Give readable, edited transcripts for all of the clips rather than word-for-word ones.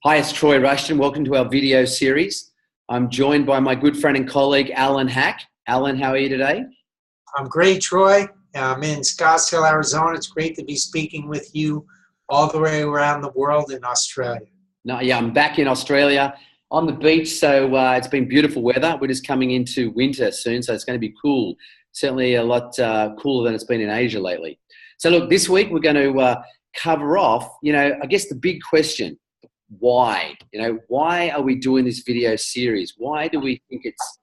Hi, it's Troy Rushton. Welcome to our video series. I'm joined by my good friend and colleague, Alan Hack. Alan, how are you today? I'm great, Troy. I'm in Scottsdale, Arizona. It's great to be speaking with you all the way around the world in Australia. No, yeah, I'm back in Australia on the beach, so it's been beautiful weather. We're just coming into winter soon, so it's going to be cool. Certainly a lot cooler than it's been in Asia lately. So look, this week we're going to cover off, I guess the big question. Why? Why are we doing this video series? Why do we think it's,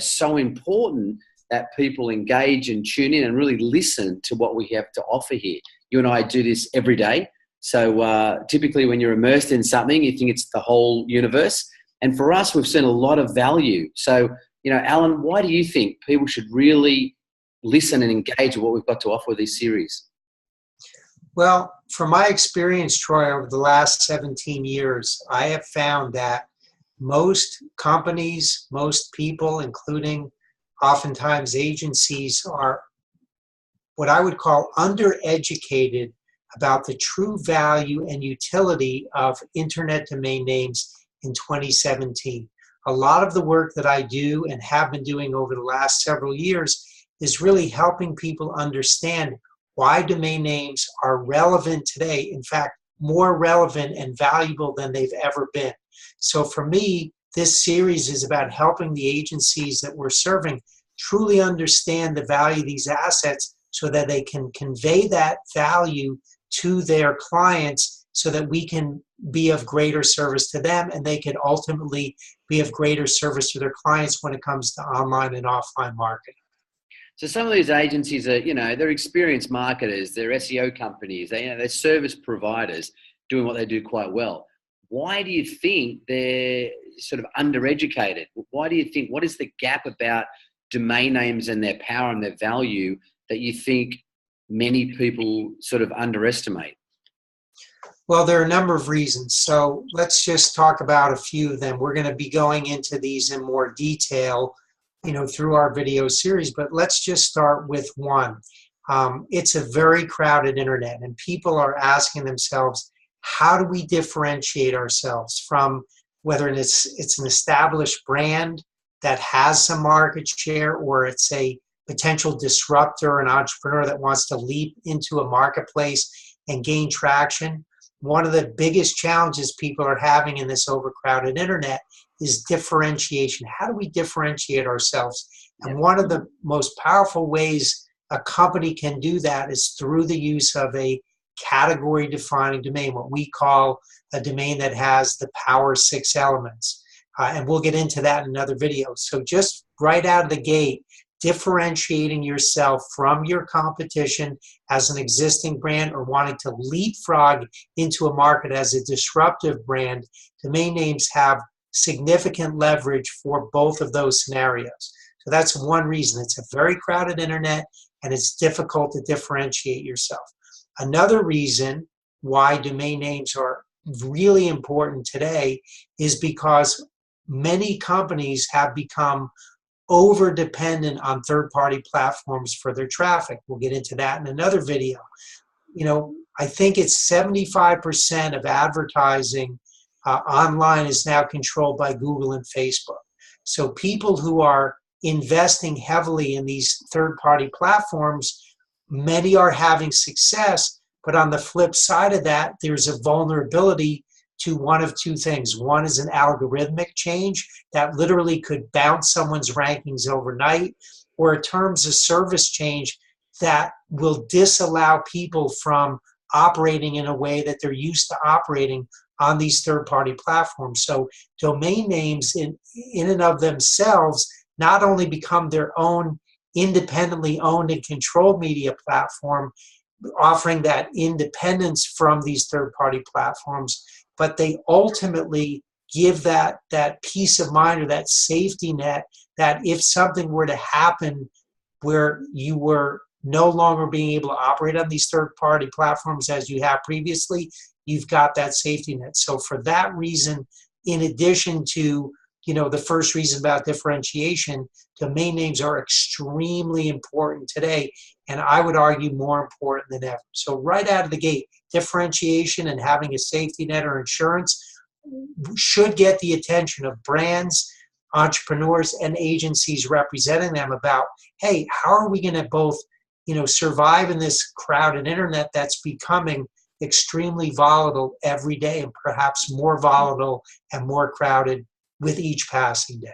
so important that people engage and tune in and really listen to what we have to offer here? You and I do this every day. So typically when you're immersed in something, you think it's the whole universe. And for us, we've seen a lot of value. So, Alan, why do you think people should really listen and engage with what we've got to offer with this series? Well, from my experience, Troy, over the last 17 years, I have found that most companies, most people, including oftentimes agencies, are what I would call undereducated about the true value and utility of internet domain names in 2017. A lot of the work that I do and have been doing over the last several years is really helping people understand why domain names are relevant today, in fact, more relevant and valuable than they've ever been. So for me, this series is about helping the agencies that we're serving truly understand the value of these assets so that they can convey that value to their clients so that we can be of greater service to them and they can ultimately be of greater service to their clients when it comes to online and offline marketing. So some of these agencies are, they're experienced marketers, they're SEO companies, they're service providers doing what they do quite well. Why do you think they're sort of undereducated? Why do you think, what is the gap about domain names and their power and their value that you think many people sort of underestimate? Well, there are a number of reasons. So let's just talk about a few of them. We're going to be going into these in more detail through our video series, but let's just start with one. It's a very crowded internet, and people are asking themselves, how do we differentiate ourselves from whether it's an established brand that has some market share, or it's a potential disruptor, an entrepreneur that wants to leap into a marketplace and gain traction. One of the biggest challenges people are having in this overcrowded internet is differentiation. How do we differentiate ourselves? And one of the most powerful ways a company can do that is through the use of a category-defining domain, what we call a domain that has the power 6 elements. And we'll get into that in another video. So just right out of the gate, differentiating yourself from your competition as an existing brand or wanting to leapfrog into a market as a disruptive brand, domain names have significant leverage for both of those scenarios. So that's one reason. It's a very crowded internet and it's difficult to differentiate yourself. Another reason why domain names are really important today is because many companies have become over-dependent on third-party platforms for their traffic. We'll get into that in another video. I think it's 75% of advertising online is now controlled by Google and Facebook. So people who are investing heavily in these third-party platforms, many are having success, but on the flip side of that, there's a vulnerability to one of two things. One is an algorithmic change that literally could bounce someone's rankings overnight, or a terms of service change that will disallow people from operating in a way that they're used to operating on these third-party platforms. So domain names in and of themselves not only become their own independently owned and controlled media platform, offering that independence from these third-party platforms, but they ultimately give that peace of mind or that safety net that if something were to happen where you were no longer being able to operate on these third-party platforms as you have previously, you've got that safety net. So for that reason, in addition to the first reason about differentiation, domain names are extremely important today, and I would argue more important than ever. So right out of the gate, differentiation and having a safety net or insurance should get the attention of brands, entrepreneurs, and agencies representing them about, hey, how are we going to both, survive in this crowded internet that's becoming extremely volatile every day, and perhaps more volatile and more crowded with each passing day.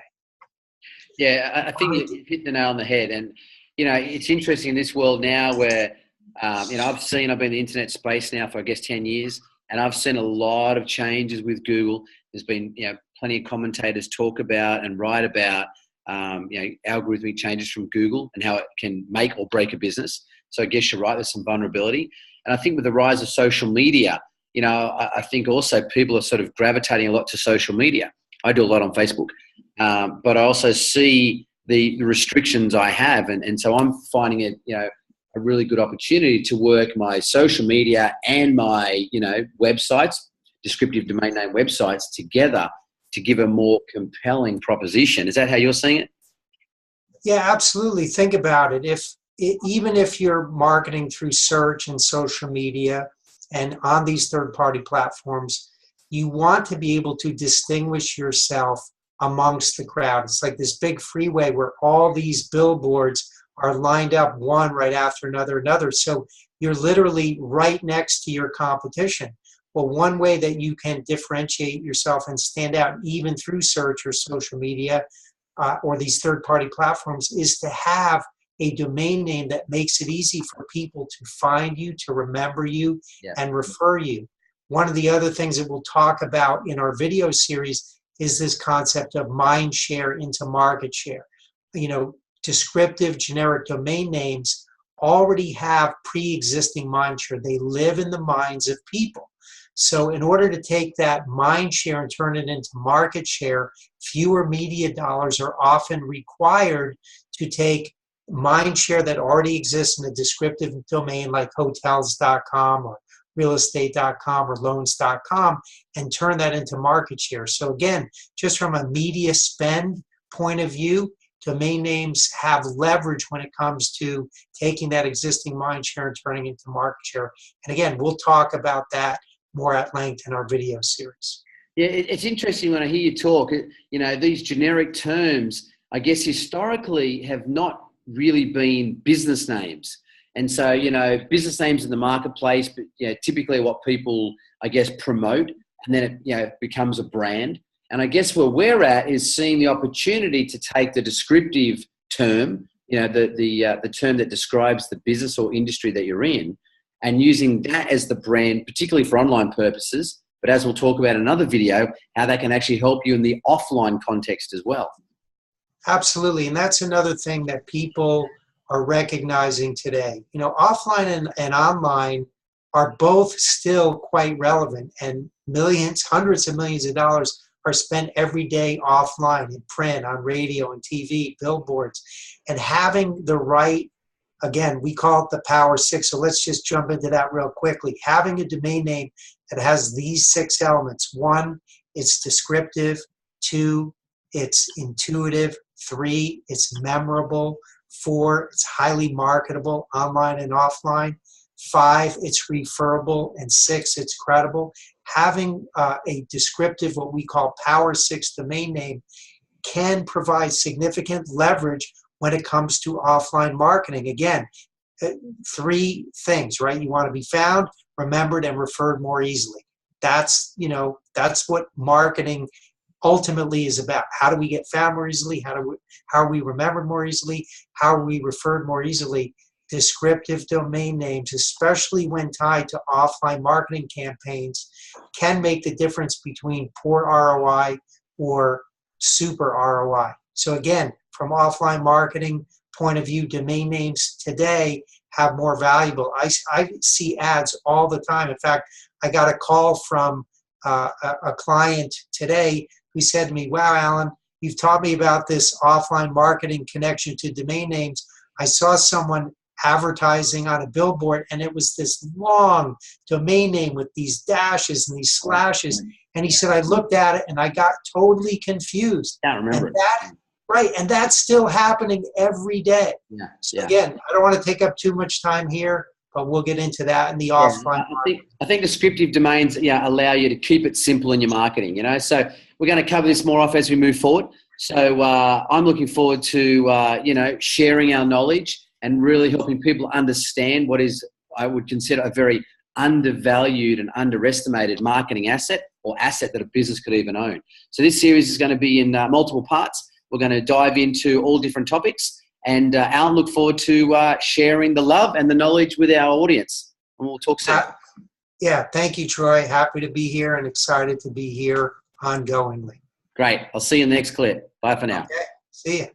Yeah, I think you hit the nail on the head. And, it's interesting in this world now where, I've been in the internet space now for, I guess, 10 years, and I've seen a lot of changes with Google. There's been, plenty of commentators talk about and write about, algorithmic changes from Google and how it can make or break a business. So I guess you're right, there's some vulnerability. And I think with the rise of social media, I think also people are sort of gravitating a lot to social media. I do a lot on Facebook, but I also see the restrictions I have. And so I'm finding it, a really good opportunity to work my social media and my, websites, descriptive domain name websites together to give a more compelling proposition. Is that how you're seeing it? Yeah, absolutely. Think about it. Even if you're marketing through search and social media and on these third-party platforms, you want to be able to distinguish yourself amongst the crowd. It's like this big freeway where all these billboards are lined up one right after another. So you're literally right next to your competition. Well, one way that you can differentiate yourself and stand out even through search or social media or these third-party platforms is to have a domain name that makes it easy for people to find you, to remember you, and refer you. One of the other things that we'll talk about in our video series is this concept of mind share into market share. Descriptive generic domain names already have pre-existing mind share. They live in the minds of people. So in order to take that mind share and turn it into market share, fewer media dollars are often required to take mind share that already exists in a descriptive domain like hotels.com or realestate.com or loans.com and turn that into market share. So again, just from a media spend point of view, domain names have leverage when it comes to taking that existing mind share and turning it into market share. And again, we'll talk about that more at length in our video series. Yeah, it's interesting when I hear you talk, these generic terms, I guess historically have not really been business names. And so, business names in the marketplace, but typically what people, I guess, promote, and then it becomes a brand. And I guess where we're at is seeing the opportunity to take the descriptive term, the term that describes the business or industry that you're in, and using that as the brand, particularly for online purposes. But as we'll talk about in another video, how that can actually help you in the offline context as well. Absolutely. And that's another thing that people are recognizing today. Offline and online are both still quite relevant, and hundreds of millions of dollars are spent every day offline, in print, on radio and TV, billboards. And having the right, again, we call it the Power Six, so let's just jump into that real quickly. Having a domain name that has these 6 elements: 1, it's descriptive; 2, it's intuitive; 3, it's memorable; 4, it's highly marketable online and offline; 5, it's referable; and 6, it's credible. Having a descriptive, what we call Power 6 domain name, can provide significant leverage when it comes to offline marketing. Again, 3 things, right? You want to be found, remembered, and referred more easily. That's what marketing ultimately is about. How do we get found more easily? How are we remembered more easily? How are we referred more easily? Descriptive domain names, especially when tied to offline marketing campaigns, can make the difference between poor ROI or super ROI. So again, from offline marketing point of view, domain names today have more valuable. I see ads all the time. In fact, I got a call from a client today who said to me, "Wow, Alan, you've taught me about this offline marketing connection to domain names. I saw someone advertising on a billboard, and it was this long domain name with these dashes and these slashes." And he said, "I looked at it and I got totally confused." I remember it. Right, and that's still happening every day. Yeah. So again, I don't want to take up too much time here, but we'll get into that in the Yeah, offline. I think descriptive domains, allow you to keep it simple in your marketing. So we're going to cover this more off as we move forward. So I'm looking forward to sharing our knowledge and really helping people understand what is, I would consider, a very undervalued and underestimated marketing asset, or asset that a business could even own. So this series is going to be in multiple parts. We're going to dive into all different topics. And Alan, look forward to sharing the love and the knowledge with our audience. And we'll talk soon. Yeah, thank you, Troy. Happy to be here and excited to be here ongoingly. Great. I'll see you in the next clip. Bye for now. Okay, see you.